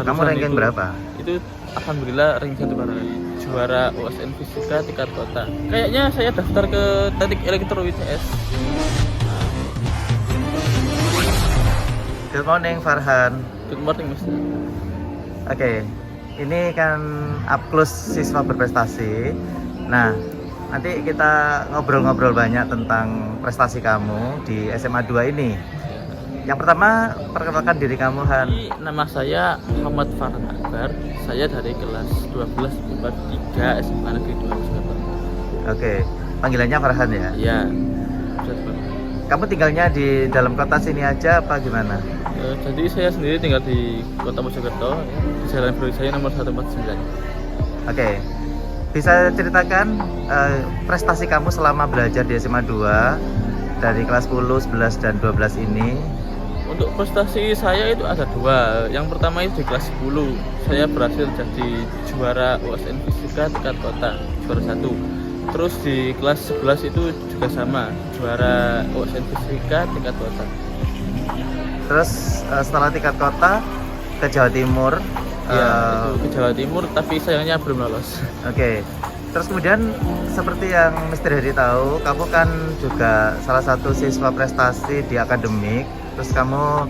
Kamu ranking berapa? Itu alhamdulillah ranking 1 paralel. Juara USN Fisika tingkat kota. Kayaknya saya daftar ke Teknik Elektro ITS. Good morning Farhan. Good morning, Mas. Oke, ini kan up close siswa berprestasi. Nah, nanti kita ngobrol-ngobrol banyak tentang prestasi kamu di SMA 2 ini. Yang pertama, perkenalkan diri kamu, Han. Nama saya Muhammad Farhan Akbar. Saya dari kelas 12 IPA 3 SMA Negeri 2 Surabaya. Oke, panggilannya Farhan ya? Iya. Kamu tinggalnya di dalam kota sini aja apa gimana? Jadi saya sendiri tinggal di Kota Mojokerto, di Jalan Brawijaya nomor 149. Oke, bisa ceritakan prestasi kamu selama belajar di SMA 2 dari kelas 10, 11, dan 12 ini? Untuk prestasi saya itu ada 2. Yang pertama itu di kelas 10 saya berhasil jadi juara USN Fisika tingkat kota, juara 1. Terus di kelas 11 itu juga sama, juara USN Fisika tingkat kota. Terus setelah tingkat kota ke Jawa Timur. Iya, itu ke Jawa Timur, tapi sayangnya belum lolos. Oke. Terus kemudian seperti yang Mr. Heri tahu, kamu kan juga salah satu siswa prestasi di akademik. Terus kamu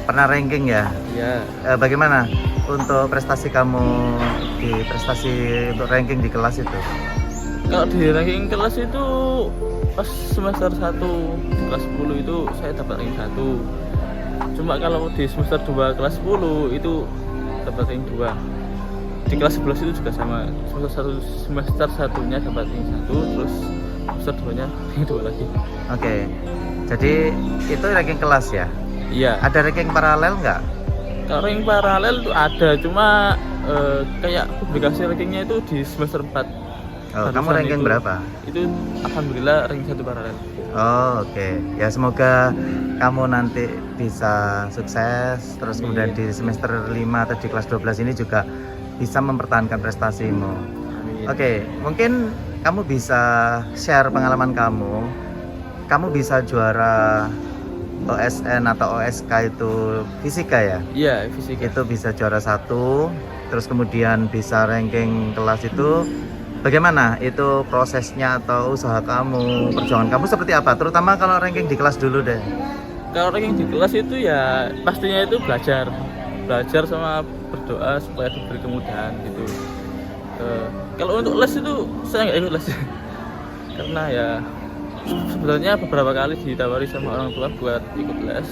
pernah ranking ya? Iya. Bagaimana untuk prestasi kamu untuk ranking di kelas itu? Kalau di ranking kelas itu pas semester 1 di kelas 10 itu saya dapat ranking 1. Cuma kalau di semester 2 kelas 10 itu dapat ranking 2. Di kelas 11 itu juga sama. Semester 1-nya dapat ranking 1, terus semester 2-nya ranking 2 lagi. Oke. Jadi itu ranking kelas ya? Iya. Ada ranking paralel nggak? Kalau ranking paralel itu ada, cuma kayak publikasi rankingnya itu di semester 4. Oh, kamu ranking berapa? Itu alhamdulillah ranking 1 paralel. Oh, oke. Ya semoga kamu nanti bisa sukses. Terus kemudian di semester 5 atau di kelas 12 ini juga bisa mempertahankan prestasimu. Amin. Oke, mungkin kamu bisa share pengalaman kamu. Kamu bisa juara OSN atau OSK itu fisika ya? Iya, fisika. Itu bisa juara 1. Terus kemudian bisa ranking kelas itu. Bagaimana itu prosesnya atau usaha kamu, perjuangan kamu seperti apa? Terutama kalau ranking di kelas dulu deh. Kalau ranking di kelas itu ya pastinya itu belajar sama berdoa supaya diberi kemudahan gitu. Kalau untuk les itu saya nggak ikut les karena ya sebenarnya beberapa kali ditawari sama orang tua buat ikut les,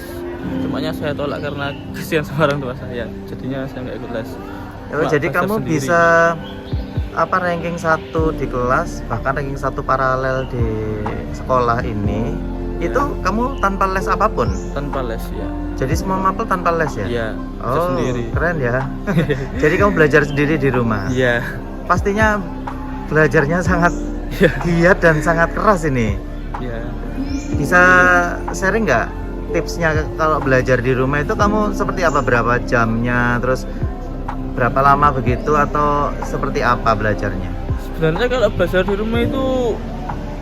cumanya saya tolak karena kasihan sama orang tua saya, jadinya saya nggak ikut les. Oh, jadi kamu sendiri bisa ranking 1 di kelas, bahkan ranking 1 paralel di sekolah ini ya. Itu kamu tanpa les apapun? Tanpa les ya. Jadi semua mapel tanpa les ya? Iya. Oh, sendiri. Keren ya. Jadi kamu belajar sendiri di rumah? Iya. Pastinya belajarnya sangat giat dan sangat keras ini. Iya. Bisa sharing nggak tipsnya kalau belajar di rumah itu kamu seperti apa? Berapa jamnya? Terus berapa lama begitu atau seperti apa belajarnya? Sebenarnya kalau belajar di rumah itu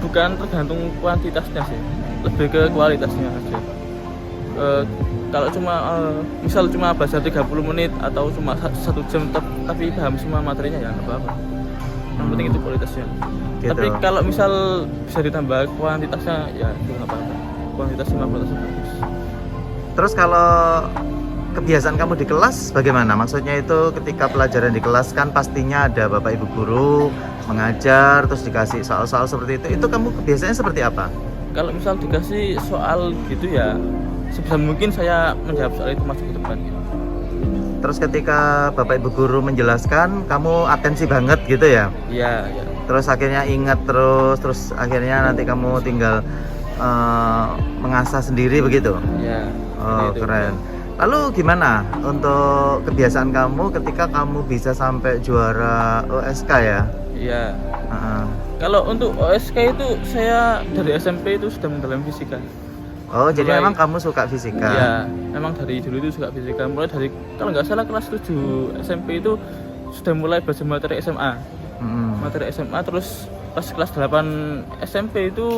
bukan tergantung kuantitasnya sih, lebih ke kualitasnya aja. Kalau misal cuma belajar 30 menit atau cuma 1 jam tapi paham semua materinya ya nggak apa-apa. Yang penting itu kualitasnya. Gitu. Tapi kalau misal bisa ditambah kuantitasnya ya itu nggak apa-apa. Kuantitas sama kualitas bagus. Terus kalau kebiasaan kamu di kelas bagaimana? Maksudnya itu ketika pelajaran di kelas kan pastinya ada bapak ibu guru mengajar, terus dikasih soal-soal seperti itu. Itu kamu kebiasaannya seperti apa? Kalau misal dikasih soal gitu ya sebisa mungkin saya menjawab soal itu masuk ke depan. Terus ketika bapak ibu guru menjelaskan, kamu atensi banget gitu ya? Iya, iya. Terus akhirnya ingat terus akhirnya nanti kamu tinggal mengasah sendiri begitu? Iya. Oh, keren. Lalu gimana untuk kebiasaan kamu ketika kamu bisa sampai juara OSK ya? Iya. Kalau untuk OSK itu saya dari SMP itu sudah mendalami fisika. Oh, jadi memang kamu suka fisika? Iya, memang dari dulu itu suka fisika. Mulai dari kalau nggak salah kelas 7 SMP itu sudah mulai belajar materi SMA. Materi SMA, terus pas kelas 8 SMP itu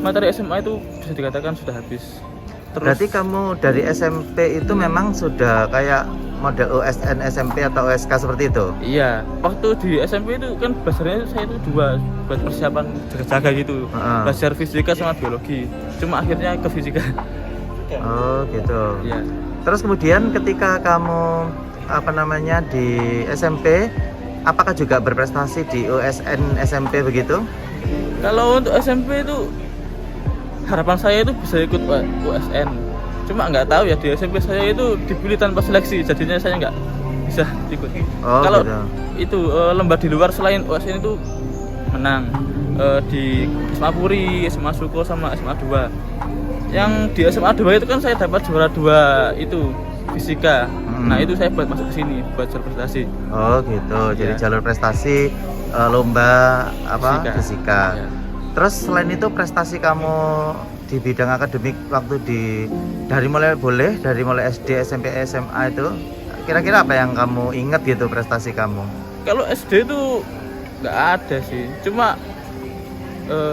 materi SMA itu bisa dikatakan sudah habis. Berarti kamu dari SMP itu memang sudah kayak model USN SMP atau USK seperti itu? Iya, waktu di SMP itu kan belajarnya saya itu dua buat persiapan jaga-jaga gitu. Belajar fisika sama biologi. Cuma akhirnya ke fisika. Oh gitu. Iya. Terus kemudian ketika kamu di SMP, apakah juga berprestasi di USN SMP begitu? Kalau untuk SMP itu harapan saya itu bisa ikut USN. Cuma nggak tahu ya, di SMP saya itu dipilih tanpa seleksi, jadinya saya nggak bisa ikut. Oh, kalau gitu. itu lomba di luar selain USN itu menang di SMA Puri, SMA Suko sama SMA 2. Yang di SMA 2 itu kan saya dapat juara 2 itu fisika. Nah itu saya buat masuk ke sini buat jalur prestasi. Oh gitu, jadi Ya. jalur prestasi lomba fisika. Ya. Terus selain itu prestasi kamu di bidang akademik waktu dari mulai SD, SMP, SMA itu kira-kira apa yang kamu ingat gitu prestasi kamu? Kalau SD itu nggak ada sih, cuma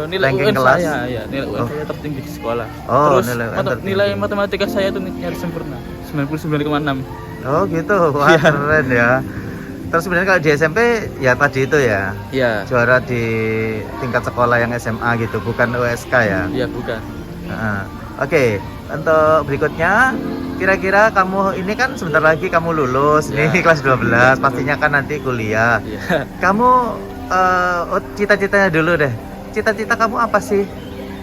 nilai Ranking UN kelas? saya, ya nilai UN saya tertinggi di sekolah. Oh, Terus nilai UN tertinggi. nilai matematika saya itu nyaris sempurna, 99,6. Oh gitu, wah Iya. keren ya. Terus sebenarnya kalau di SMP ya tadi itu ya Iya, juara di tingkat sekolah yang SMA gitu, bukan USK ya. iya bukan. Oke, untuk berikutnya kira-kira kamu ini kan sebentar lagi kamu lulus Ya. nih kelas 12, pastinya kan nanti kuliah. Iya. Kamu cita-citanya dulu deh. Cita-cita kamu apa sih?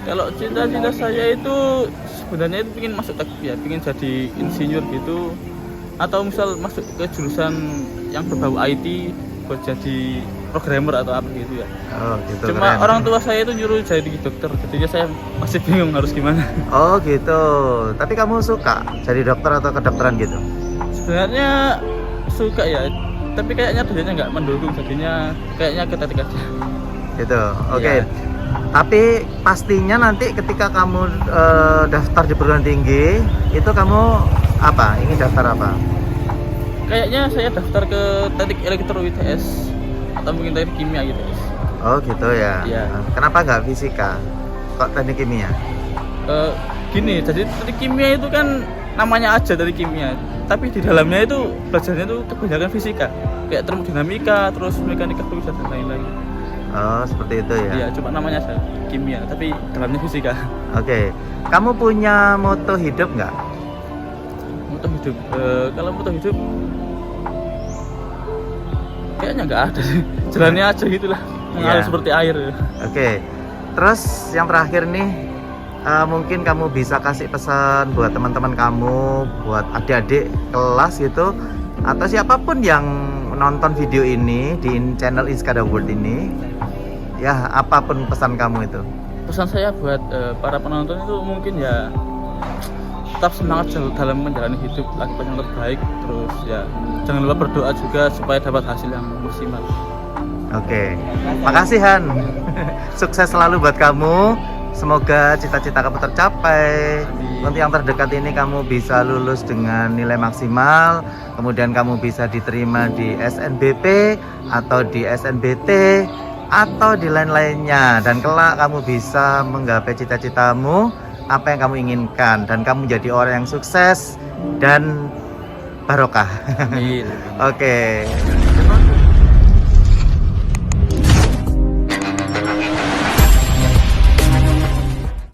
Kalau cita-cita saya itu sebenarnya itu pengen masuk ya, pengen jadi insinyur gitu, atau misal masuk ke jurusan yang berbau IT buat jadi programmer atau apa gitu ya. Oh gitu. Cuma keren. orang tua saya itu nyuruh jadi dokter, jadinya saya masih bingung harus gimana. Oh gitu. Tapi kamu suka jadi dokter atau kedokteran gitu? Sebenarnya suka ya, tapi kayaknya dosennya nggak mendukung, jadinya kayaknya ketetik aja. Gitu. Oke. Iya. Tapi pastinya nanti ketika kamu daftar di perguruan tinggi, itu kamu apa? Ingin daftar apa? Kayaknya saya daftar ke teknik elektro ITS atau mungkin teknik kimia ITS. Oh gitu ya. Iya. Kenapa nggak fisika? Kok teknik kimia? Gini, jadi teknik kimia itu kan namanya aja dari kimia, tapi di dalamnya itu belajarnya itu kebanyakan fisika, kayak termodinamika, terus mekanika fluid dan lain-lain. Oh seperti itu ya. Iya, cuma namanya aja kimia, tapi dalamnya fisika. Oke. Kamu punya moto hidup nggak? Moto hidup, kalau moto hidup kayaknya nggak ada sih, jalannya aja gitulah, mengalir Iya. seperti air. Oke. Terus yang terakhir nih, mungkin kamu bisa kasih pesan buat teman-teman kamu, buat adik-adik kelas gitu, atau siapapun yang nonton video ini di channel Inskada World ini, ya apapun pesan kamu itu. Pesan saya buat para penonton itu mungkin ya tetap semangat dalam menjalani hidup, lakukan yang terbaik, terus ya jangan lupa berdoa juga supaya dapat hasil yang maksimal. Oke, makasih Han. Sukses selalu buat kamu. Semoga cita-cita kamu tercapai. Amin. Untuk yang terdekat ini kamu bisa lulus dengan nilai maksimal, kemudian kamu bisa diterima di SNBP atau di SNBT atau di lain-lainnya, dan kelak kamu bisa menggapai cita-citamu, apa yang kamu inginkan, dan kamu jadi orang yang sukses dan barokah. Amin. Oke.